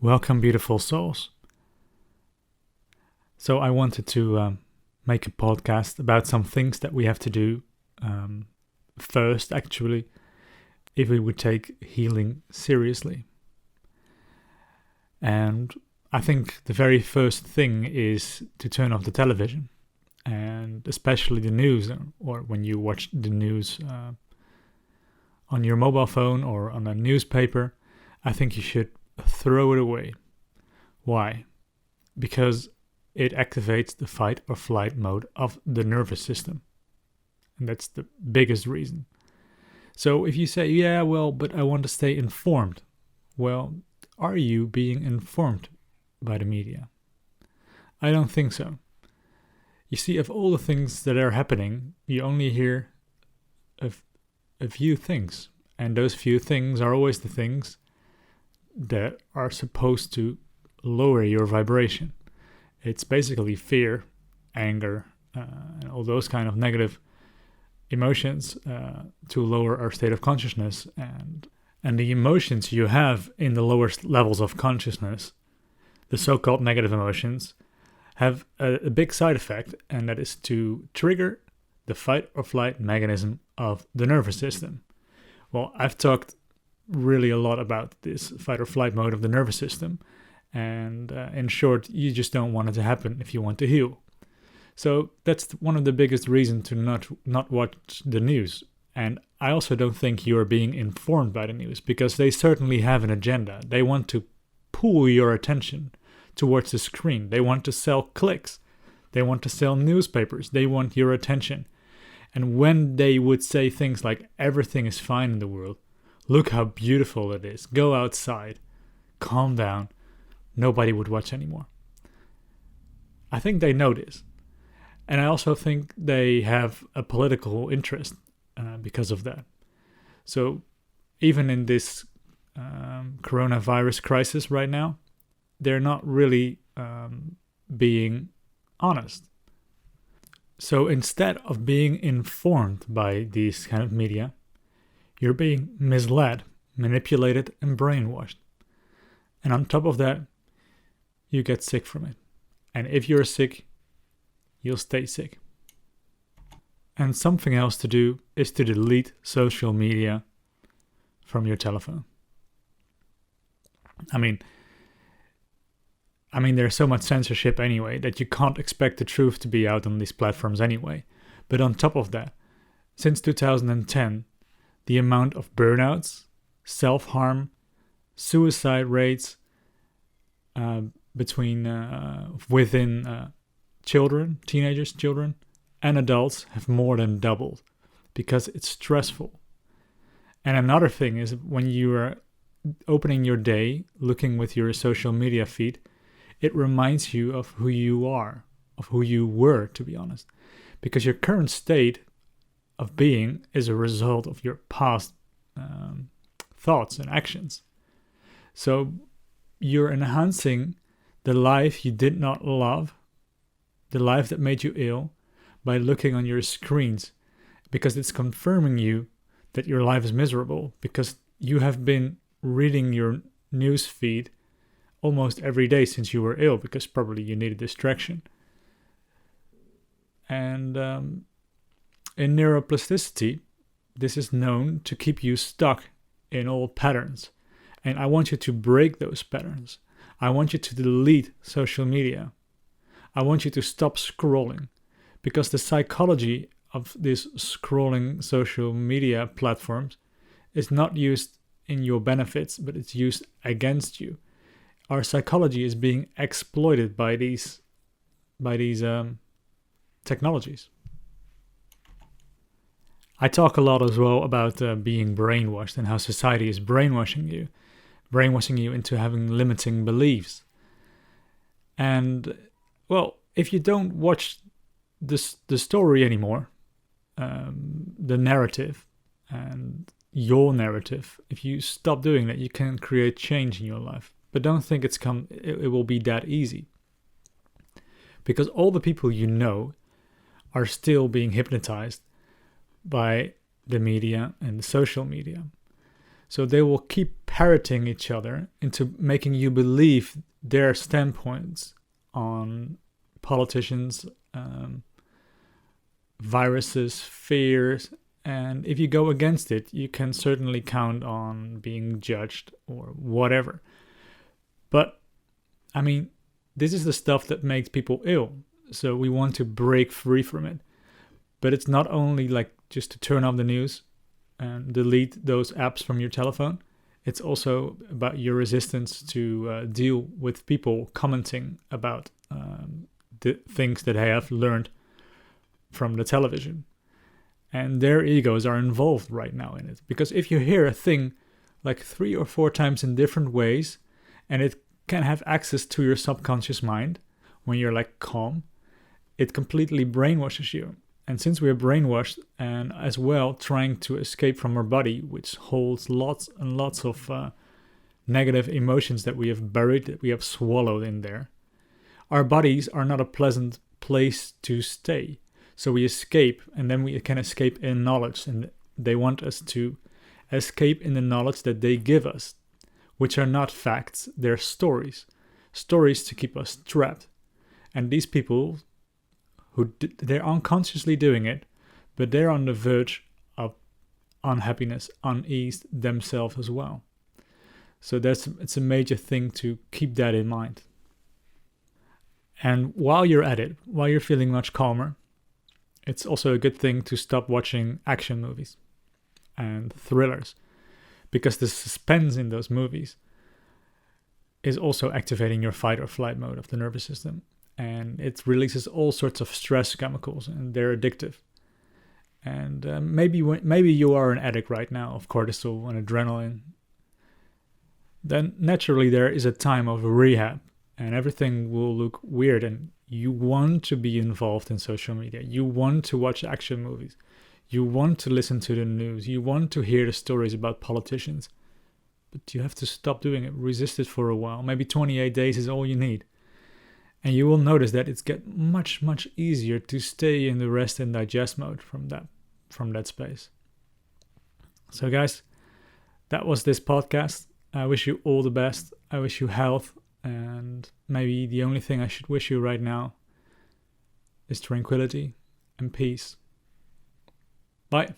Welcome, beautiful souls. So I wanted to make a podcast about some things that we have to do first, actually, if we would take healing seriously. And I think the very first thing is to turn off the television, and especially the news, or when you watch the news on your mobile phone or on a newspaper, I think you should throw it away. Why? Because it activates the fight or flight mode of the nervous system. And that's the biggest reason. So if you say, yeah, well, but I want to stay informed. Well, are you being informed by the media? I don't think so. You see, of all the things that are happening, you only hear of a few things. And those few things are always the things that are supposed to lower your vibration. It's basically fear, anger, and all those kind of negative emotions to lower our state of consciousness. And the emotions you have in the lower levels of consciousness, the so-called negative emotions, have a big side effect, and that is to trigger the fight or flight mechanism of the nervous system. Well, I've talked really a lot about this fight or flight mode of the nervous system, and in short, you just don't want it to happen if you want to heal. So that's one of the biggest reasons to not watch the news. And I also don't think you're being informed by the news, because they certainly have an agenda. They want to pull your attention towards the screen. They want to sell clicks. They want to sell newspapers. They want your attention. And when they would say things like, everything is fine in the world, look how beautiful it is, go outside, calm down, nobody would watch anymore. I think they know this. And I also think they have a political interest because of that. So even in this coronavirus crisis right now, they're not really being honest. So instead of being informed by these kind of media, you're being misled, manipulated, and brainwashed. And on top of that, you get sick from it. And if you're sick, you'll stay sick. And something else to do is to delete social media from your telephone. I mean, there's so much censorship anyway that you can't expect the truth to be out on these platforms anyway. But on top of that, since 2010, the amount of burnouts, self-harm, suicide rates within teenagers, children, and adults have more than doubled because it's stressful. And another thing is, when you are opening your day, looking with your social media feed, it reminds you of who you are, of who you were, to be honest. Because your current state of being is a result of your past thoughts and actions. So you're enhancing the life you did not love, the life that made you ill, by looking on your screens, because it's confirming you that your life is miserable, because you have been reading your news feed almost every day since you were ill, because probably you needed distraction. And in neuroplasticity, this is known to keep you stuck in old patterns. And I want you to break those patterns. I want you to delete social media. I want you to stop scrolling, because the psychology of this scrolling social media platforms is not used in your benefits, but it's used against you. Our psychology is being exploited by these technologies. I talk a lot as well about being brainwashed and how society is brainwashing you into having limiting beliefs. And well, if you don't watch the story anymore, the narrative and your narrative, if you stop doing that, you can create change in your life. But don't think it will be that easy. Because all the people you know are still being hypnotized by the media and the social media. So they will keep parroting each other into making you believe their standpoints on politicians, viruses, fears, and if you go against it, you can certainly count on being judged or whatever. But, I mean, this is the stuff that makes people ill, so we want to break free from it. But it's not only like just to turn off the news and delete those apps from your telephone. It's also about your resistance to deal with people commenting about the things that they have learned from the television. And their egos are involved right now in it. Because if you hear a thing like 3 or 4 times in different ways, and it can have access to your subconscious mind when you're like calm, it completely brainwashes you. And since we're brainwashed and as well trying to escape from our body, which holds lots and lots of negative emotions that we have buried, that we have swallowed in there, our bodies are not a pleasant place to stay. So we escape, and then we can escape in knowledge. And they want us to escape in the knowledge that they give us, which are not facts, they're stories. Stories to keep us trapped. And these people, they're unconsciously doing it, but they're on the verge of unhappiness, unease themselves as well. So it's a major thing to keep that in mind. And while you're at it, while you're feeling much calmer, it's also a good thing to stop watching action movies and thrillers, because the suspense in those movies is also activating your fight or flight mode of the nervous system. And it releases all sorts of stress chemicals, and they're addictive. And maybe you are an addict right now of cortisol and adrenaline. Then naturally there is a time of rehab, and everything will look weird, and you want to be involved in social media. You want to watch action movies. You want to listen to the news. You want to hear the stories about politicians. But you have to stop doing it. Resist it for a while. Maybe 28 days is all you need. And you will notice that it's get much, much easier to stay in the rest and digest mode from that space. So guys, that was this podcast. I wish you all the best. I wish you health. And maybe the only thing I should wish you right now is tranquility and peace. Bye.